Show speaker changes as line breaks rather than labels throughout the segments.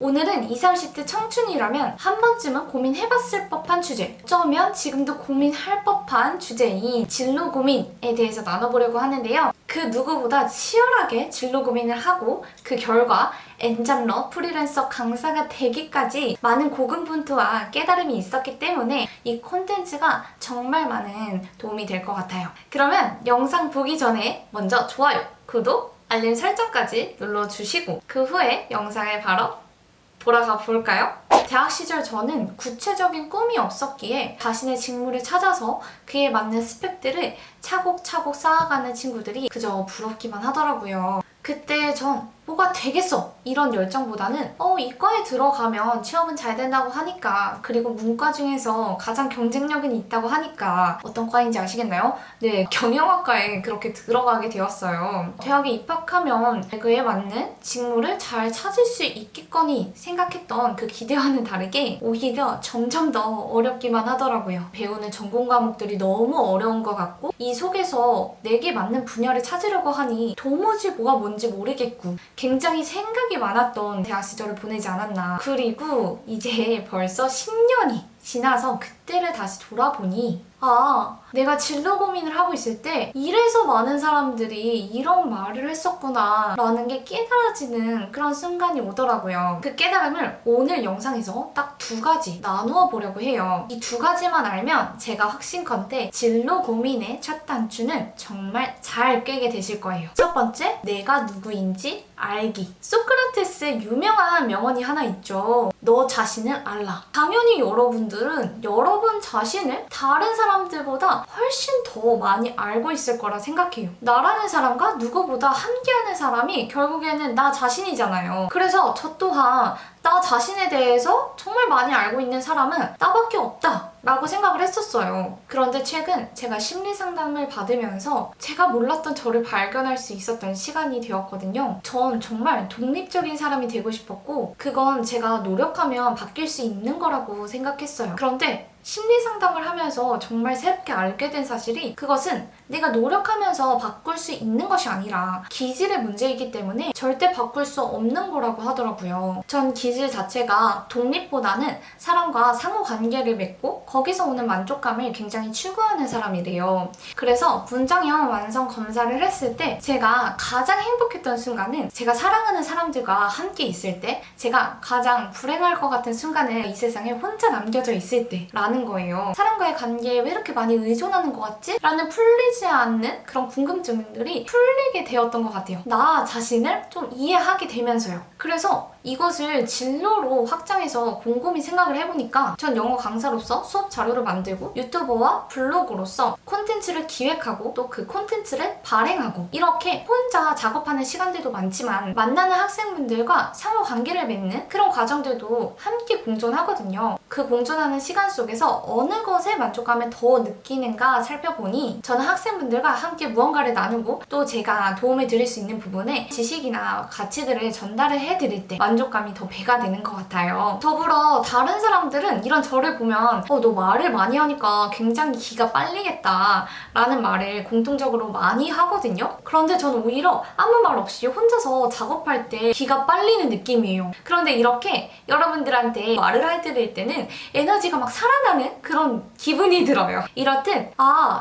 오늘은 20, 30대 청춘이라면 한 번쯤은 고민해봤을 법한 주제, 어쩌면 지금도 고민할 법한 주제인 진로 고민에 대해서 나눠보려고 하는데요. 그 누구보다 치열하게 진로 고민을 하고 그 결과 엔잡러, 프리랜서, 강사가 되기까지 많은 고군분투와 깨달음이 있었기 때문에 이 콘텐츠가 정말 많은 도움이 될 것 같아요. 그러면 영상 보기 전에 먼저 좋아요, 구독, 알림 설정까지 눌러주시고 그 후에 영상을 바로 돌아가 볼까요? 대학 시절 저는 구체적인 꿈이 없었기에 자신의 직무를 찾아서 그에 맞는 스펙들을 차곡차곡 쌓아가는 친구들이 그저 부럽기만 하더라고요. 그때 전 뭐가 되겠어! 이런 열정보다는 이과에 들어가면 취업은 잘 된다고 하니까, 그리고 문과 중에서 가장 경쟁력은 있다고 하니까, 어떤 과인지 아시겠나요? 네, 경영학과에 그렇게 들어가게 되었어요. 대학에 입학하면 그에 맞는 직무를 잘 찾을 수 있겠거니 생각했던 그 기대와는 다르게 오히려 점점 더 어렵기만 하더라고요. 배우는 전공 과목들이 너무 어려운 것 같고, 이 속에서 내게 맞는 분야를 찾으려고 하니 도무지 뭐가 뭔지 모르겠고 굉장히 생각이 많았던 대학 시절을 보내지 않았나. 그리고 이제 벌써 10년이 지나서 그때를 다시 돌아보니 내가 진로 고민을 하고 있을 때 이래서 많은 사람들이 이런 말을 했었구나 라는 게 깨달아지는 그런 순간이 오더라고요. 그 깨달음을 오늘 영상에서 딱 두 가지 나누어 보려고 해요. 이 두 가지만 알면 제가 확신컨대 진로 고민의 첫 단추는 정말 잘 꿰게 되실 거예요. 첫 번째, 내가 누구인지 알기. 소크라테스의 유명한 명언이 하나 있죠. 너 자신을 알라. 당연히 여러분들은 여러분 자신을 다른 사람들보다 훨씬 더 많이 알고 있을 거라 생각해요. 나라는 사람과 누구보다 함께하는 사람이 결국에는 나 자신이잖아요. 그래서 저 또한 나 자신에 대해서 정말 많이 알고 있는 사람은 나밖에 없다 라고 생각을 했었어요. 그런데 최근 제가 심리 상담을 받으면서 제가 몰랐던 저를 발견할 수 있었던 시간이 되었거든요. 전 정말 독립적인 사람이 되고 싶었고, 그건 제가 노력하면 바뀔 수 있는 거라고 생각했어요. 그런데 심리 상담을 하면서 정말 새롭게 알게 된 사실이, 그것은 내가 노력하면서 바꿀 수 있는 것이 아니라 기질의 문제이기 때문에 절대 바꿀 수 없는 거라고 하더라고요. 전 기질 자체가 독립보다는 사람과 상호 관계를 맺고 거기서 오는 만족감을 굉장히 추구하는 사람이래요. 그래서 문장형 완성 검사를 했을 때 제가 가장 행복했던 순간은 제가 사랑하는 사람들과 함께 있을 때, 제가 가장 불행할 것 같은 순간은 이 세상에 혼자 남겨져 있을 때 라는 거예요. 사람과의 관계에 왜 이렇게 많이 의존하는 것 같지? 라는 풀리지 않는 그런 궁금증들이 풀리게 되었던 것 같아요. 나 자신을 좀 이해하게 되면서요. 그래서 이것을 진로로 확장해서 곰곰이 생각을 해보니까 전 영어 강사로서 수업 자료를 만들고 유튜버와 블로거로서 콘텐츠를 기획하고 또 그 콘텐츠를 발행하고 이렇게 혼자 작업하는 시간들도 많지만 만나는 학생분들과 상호 관계를 맺는 그런 과정들도 함께 공존하거든요. 그 공존하는 시간 속에서 어느 것에 만족감을 더 느끼는가 살펴보니 저는 학생분들과 함께 무언가를 나누고 또 제가 도움을 드릴 수 있는 부분에 지식이나 가치들을 전달을 해드릴 때 만족감이 더 배가 되는 것 같아요. 더불어 다른 사람들은 이런 저를 보면 너 말을 많이 하니까 굉장히 기가 빨리겠다 라는 말을 공통적으로 많이 하거든요. 그런데 저는 오히려 아무 말 없이 혼자서 작업할 때 기가 빨리는 느낌이에요. 그런데 이렇게 여러분들한테 말을 해드릴 때는 에너지가 막 살아나는 그런 기분이 들어요. 이렇듯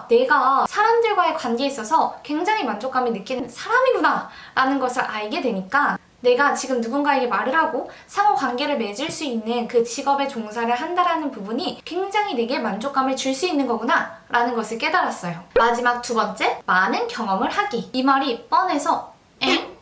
내가 사람들과의 관계에 있어서 굉장히 만족감을 느끼는 사람이구나 라는 것을 알게 되니까 내가 지금 누군가에게 말을 하고 상호 관계를 맺을 수 있는 그 직업에 종사를 한다라는 부분이 굉장히 내게 만족감을 줄 수 있는 거구나 라는 것을 깨달았어요. 마지막 두 번째, 많은 경험을 하기. 이 말이 뻔해서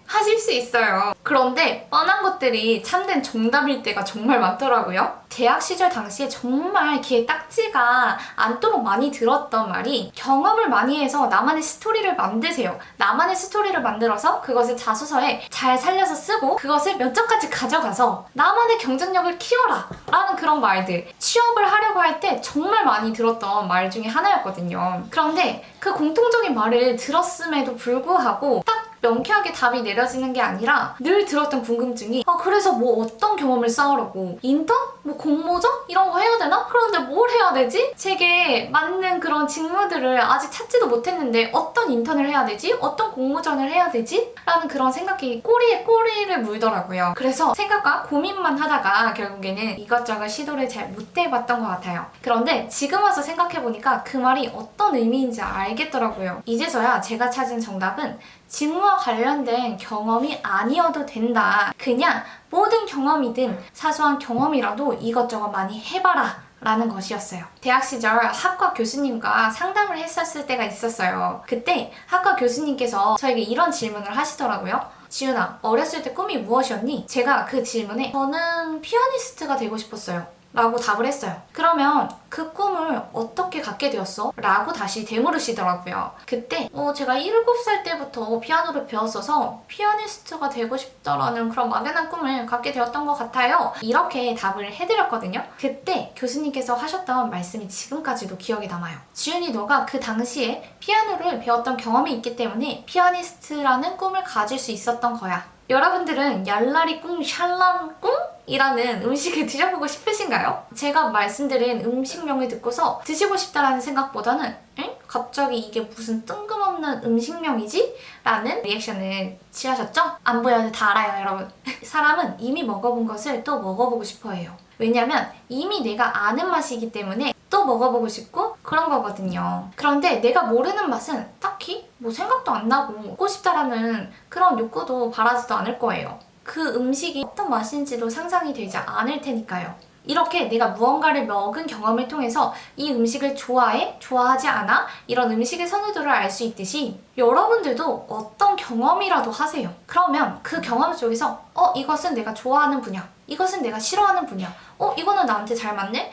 하실 수 있어요. 그런데 뻔한 것들이 참된 정답일 때가 정말 많더라고요. 대학 시절 당시에 정말 귀에 딱지가 않도록 많이 들었던 말이, 경험을 많이 해서 나만의 스토리를 만드세요. 나만의 스토리를 만들어서 그것을 자소서에 잘 살려서 쓰고 그것을 몇 점까지 가져가서 나만의 경쟁력을 키워라 라는 그런 말들, 취업을 하려고 할 때 정말 많이 들었던 말 중에 하나였거든요. 그런데 그 공통적인 말을 들었음에도 불구하고 딱 명쾌하게 답이 내려지는 게 아니라 늘 들었던 궁금증이 그래서 뭐 어떤 경험을 쌓으라고? 인턴? 뭐 공모전? 이런 거 해야 되나? 그런데 뭘 해야 되지? 제게 맞는 그런 직무들을 아직 찾지도 못했는데 어떤 인턴을 해야 되지? 어떤 공모전을 해야 되지? 라는 그런 생각이 꼬리에 꼬리를 물더라고요. 그래서 생각과 고민만 하다가 결국에는 이것저것 시도를 잘 못 해봤던 것 같아요. 그런데 지금 와서 생각해보니까 그 말이 어떤 의미인지 알겠더라고요. 이제서야 제가 찾은 정답은 직무와 관련된 경험이 아니어도 된다. 그냥 모든 경험이든 사소한 경험이라도 이것저것 많이 해봐라 라는 것이었어요. 대학 시절 학과 교수님과 상담을 했었을 때가 있었어요. 그때 학과 교수님께서 저에게 이런 질문을 하시더라고요. 지윤아, 어렸을 때 꿈이 무엇이었니? 제가 그 질문에 저는 피아니스트가 되고 싶었어요 라고 답을 했어요. 그러면 그 꿈을 어떻게 갖게 되었어? 라고 다시 되물으시더라고요. 그때 제가 7살 때부터 피아노를 배웠어서 피아니스트가 되고 싶다라는 그런 막연한 꿈을 갖게 되었던 것 같아요. 이렇게 답을 해드렸거든요. 그때 교수님께서 하셨던 말씀이 지금까지도 기억에 남아요. 지윤이 너가 그 당시에 피아노를 배웠던 경험이 있기 때문에 피아니스트라는 꿈을 가질 수 있었던 거야. 여러분들은 얄라리 꿍 샬람 꿍? 이라는 음식을 드셔보고 싶으신가요? 제가 말씀드린 음식명을 듣고서 드시고 싶다라는 생각보다는 갑자기 이게 무슨 뜬금없는 음식명이지? 라는 리액션을 취하셨죠? 안 보여도 다 알아요, 여러분. 사람은 이미 먹어본 것을 또 먹어보고 싶어 해요. 왜냐면 이미 내가 아는 맛이기 때문에 또 먹어보고 싶고 그런 거거든요. 그런데 내가 모르는 맛은 딱히 뭐 생각도 안 나고 먹고 싶다라는 그런 욕구도 바라지도 않을 거예요. 그 음식이 어떤 맛인지도 상상이 되지 않을 테니까요. 이렇게 내가 무언가를 먹은 경험을 통해서 이 음식을 좋아해? 좋아하지 않아? 이런 음식의 선호도를 알 수 있듯이 여러분들도 어떤 경험이라도 하세요. 그러면 그 경험 속에서 이것은 내가 좋아하는 분야, 이것은 내가 싫어하는 분야, 이거는 나한테 잘 맞네?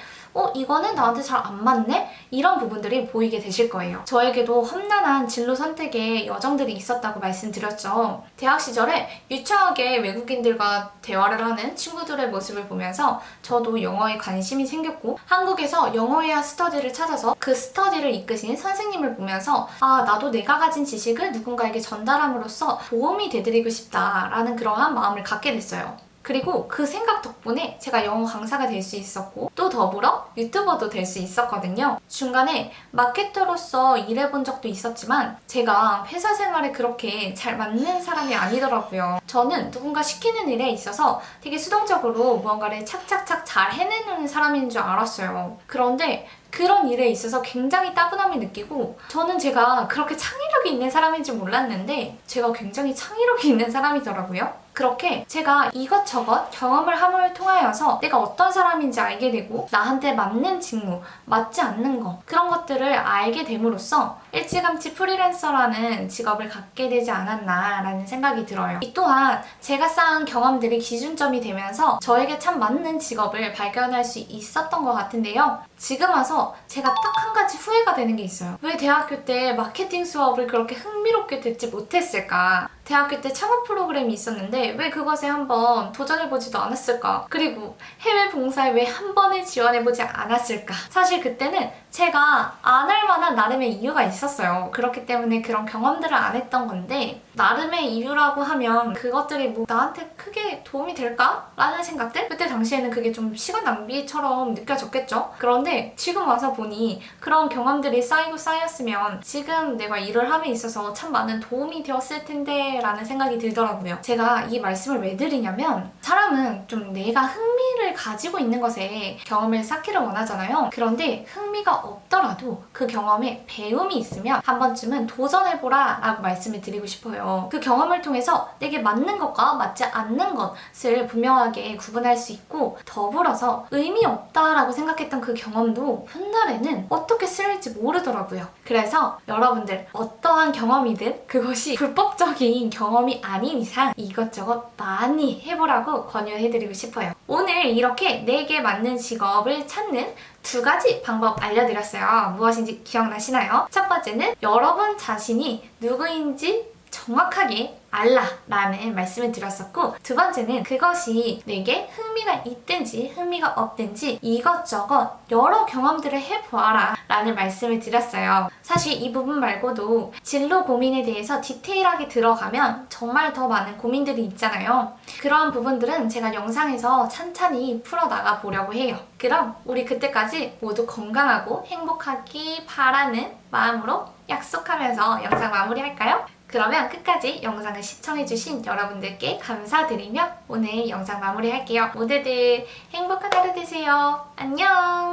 이거는 나한테 잘 안 맞네? 이런 부분들이 보이게 되실 거예요. 저에게도 험난한 진로 선택의 여정들이 있었다고 말씀드렸죠. 대학 시절에 유창하게 외국인들과 대화를 하는 친구들의 모습을 보면서 저도 영어에 관심이 생겼고 한국에서 영어회화 스터디를 찾아서 그 스터디를 이끄신 선생님을 보면서 나도 내가 가진 지식을 누군가에게 전달함으로써 도움이 되드리고 싶다라는 그러한 마음을 갖게 됐어요. 그리고 그 생각 덕분에 제가 영어 강사가 될 수 있었고 또 더불어 유튜버도 될 수 있었거든요. 중간에 마케터로서 일해본 적도 있었지만 제가 회사 생활에 그렇게 잘 맞는 사람이 아니더라고요. 저는 누군가 시키는 일에 있어서 되게 수동적으로 무언가를 착착착 잘 해내는 사람인 줄 알았어요. 그런데 그런 일에 있어서 굉장히 따분함을 느끼고 저는 제가 그렇게 창의력이 있는 사람인 줄 몰랐는데 제가 굉장히 창의력이 있는 사람이더라고요. 그렇게 제가 이것저것 경험을 함을 통하여서 내가 어떤 사람인지 알게 되고 나한테 맞는 직무, 맞지 않는 것 그런 것들을 알게 됨으로써 일찌감치 프리랜서라는 직업을 갖게 되지 않았나라는 생각이 들어요. 이 또한 제가 쌓은 경험들이 기준점이 되면서 저에게 참 맞는 직업을 발견할 수 있었던 것 같은데요. 지금 와서 제가 딱 한 가지 후회가 되는 게 있어요. 왜 대학교 때 마케팅 수업을 그렇게 흥미롭게 듣지 못했을까? 대학교 때 창업 프로그램이 있었는데 왜 그것에 한번 도전해보지도 않았을까? 그리고 해외 봉사에 왜 한 번을 지원해보지 않았을까? 사실 그때는 제가 안 할 만한 나름의 이유가 있었어요. 그렇기 때문에 그런 경험들을 안 했던 건데 나름의 이유라고 하면 그것들이 뭐 나한테 크게 도움이 될까? 라는 생각들? 그때 당시에는 그게 좀 시간 낭비처럼 느껴졌겠죠? 그런데 지금 와서 보니 그런 경험들이 쌓이고 쌓였으면 지금 내가 일을 함에 있어서 참 많은 도움이 되었을 텐데 라는 생각이 들더라고요. 제가 이 말씀을 왜 드리냐면 사람은 좀 내가 흥미를 가지고 있는 것에 경험을 쌓기를 원하잖아요. 그런데 흥미가 없더라도 그 경험에 배움이 있으면 한 번쯤은 도전해보라 라고 말씀을 드리고 싶어요. 그 경험을 통해서 내게 맞는 것과 맞지 않는 것을 분명하게 구분할 수 있고 더불어서 의미 없다라고 생각했던 그 경험도 훗날에는 어떻게 쓰일지 모르더라고요. 그래서 여러분들 어떠한 경험이든 그것이 불법적인 경험이 아닌 이상 이것저것 많이 해보라고 권유해드리고 싶어요. 오늘 이렇게 내게 맞는 직업을 찾는 2가지 방법 알려드렸어요. 무엇인지 기억나시나요? 첫 번째는 여러분 자신이 누구인지 정확하게 알라라는 말씀을 드렸었고, 두 번째는 그것이 내게 흥미가 있든지 흥미가 없든지 이것저것 여러 경험들을 해보아라 라는 말씀을 드렸어요. 사실 이 부분 말고도 진로 고민에 대해서 디테일하게 들어가면 정말 더 많은 고민들이 있잖아요. 그러한 부분들은 제가 영상에서 찬찬히 풀어나가 보려고 해요. 그럼 우리 그때까지 모두 건강하고 행복하기 바라는 마음으로 약속하면서 영상 마무리할까요? 그러면 끝까지 영상을 시청해주신 여러분들께 감사드리며 오늘 영상 마무리할게요. 모두들 행복한 하루 되세요. 안녕!